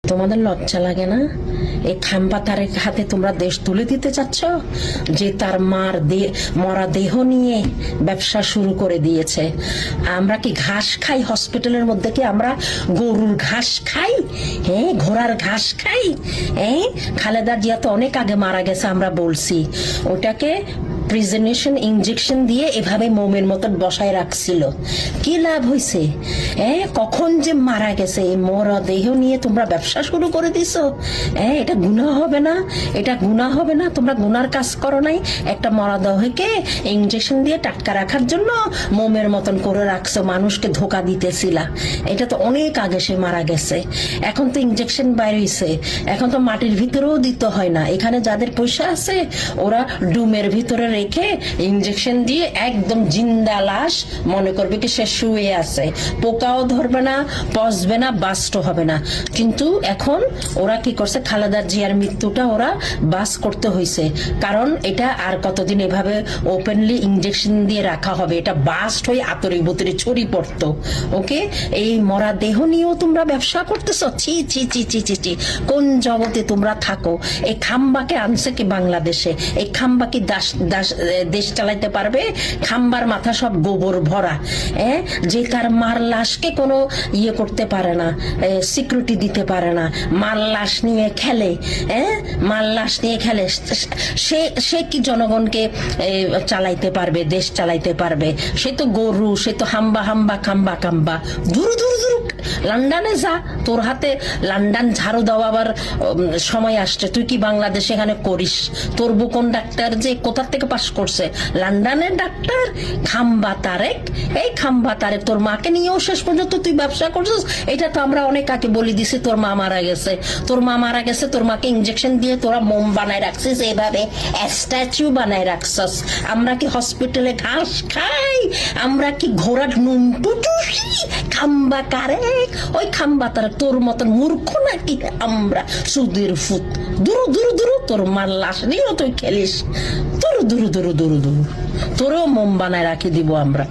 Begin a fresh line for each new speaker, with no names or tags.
তোমাদের লজ্জা লাগে না? এই খাম্বা তারেক হাতে তোমরা দেশ তুলে দিতে চাচ্ছ, যে তার মরা দেহ নিয়ে ব্যবসা শুরু করে দিয়েছে। আমরা কি ঘাস খাই হসপিটালের মধ্যে? কি আমরা গরুর ঘাস খাই? হ্যাঁ, ঘোড়ার ঘাস খাই? হ্যাঁ, খালেদা জিয়া তো অনেক আগে মারা গেছে, আমরা বলছি। ওটাকে প্রিজনেশন ইনজেকশন দিয়ে এভাবে মোমের মতন বসায় রাখছিল। কি লাভ হয়েছে? কখন যে মারা গেছে, এই মরা দেহ নিয়ে তোমরা ব্যবসা শুরু করে দিছো। এটা গুনাহ হবে না? এটা গুনাহ হবে না? তোমরা গুনার কাজ করো নাই? একটা মরা দেহকে ইনজেকশন দিয়ে টাটকা রাখার জন্য মোমের মতন করে রাখছো, মানুষকে ধোকা দিতেছিলা। এটা তো অনেক আগে সে মারা গেছে। এখন তো ইনজেকশন বাইর হইছে, এখন তো মাটির ভিতরেও দিতে হয় না। এখানে যাদের পয়সা আছে ওরা ডুমের ভিতরে রেখে ইনজেকশন দিয়ে একদম জিন্দা লাশ মনে করবে কি সে শুয়ে আছে, পোকাও ধরবে না, পচবে না, বাস্ট হবে না। কিন্তু এখন ওরা কি করছে, খালেদা জিয়ার মৃত্যুটা ওরা বাস করতে হয়েছে, কারণ এটা আর কতদিন এভাবে ওপেনলি ইনজেকশন দিয়ে রাখা হবে? এটা বাস্ট হয়ে আতরে বুতরে ছড়ি পড়তো। ওকে, এই মরা দেহ নিয়েও তোমরা ব্যবসা করতেছো? ছি ছি ছি ছি ছি ছি, কোন জগতে তোমরা থাকো? এই খাম্বাকে আনছে কি বাংলাদেশে? এই খাম্বা কি দেশ চালাইতে পারবে? খাম্বার মাথা সব গোবর ভরা। যে তার মার লাশকে কোনো ইয়ে করতে পারে না, সিকিউরিটি দিতে পারে না, মার লাশ নিয়ে খেলে। মার লাশ নিয়ে খেলে, সে কি জনগণকে চালাইতে পারবে, দেশ চালাইতে পারবে? সে তো গরু, সে তো হাম্বা হাম্বা খাম্বা খাম্বা। দূর দূর দূর, লন্ডনে যা, তোর হাতে লন্ডন ঝাড়ু দেওয়ার সময় আসছে। তুই কি বাংলাদেশে এখানে করিস? তোর বুকন ডাক্তার যে কোথা থেকে পাশ করছে? লন্ডনের ডাক্তার। খাম্বা তারেক, এই খাম্বা তারেক তোর মাকে নিয়েও শেষ পর্যন্ত তুই ব্যবসা করছিস। এটা তো আমরা অনেক আগে বলে দিছি, তোর মা মারা গেছে, তোর মা মারা গেছে, তোর মাকে ইনজেকশন দিয়ে তোরা মোম বানায় রাখছিস, এইভাবে স্ট্যাচু বানায় রাখছিস। আমরা কি হসপিটালে ঘাস খাই? আমরা কি ঘোড়ার নুন টুটুসি? খাম্বা কারেক, ওই খাম্বা তারেক তোর মতন মূর্খ নাকি আমরা? সুদের ফুত, দূর দূর দূর, তোর মার লাশ নিয়েও তুই খেলিস। দূর দূর দূর দূর দূর, তোরও মোম বানায় রাখি দিব আমরা।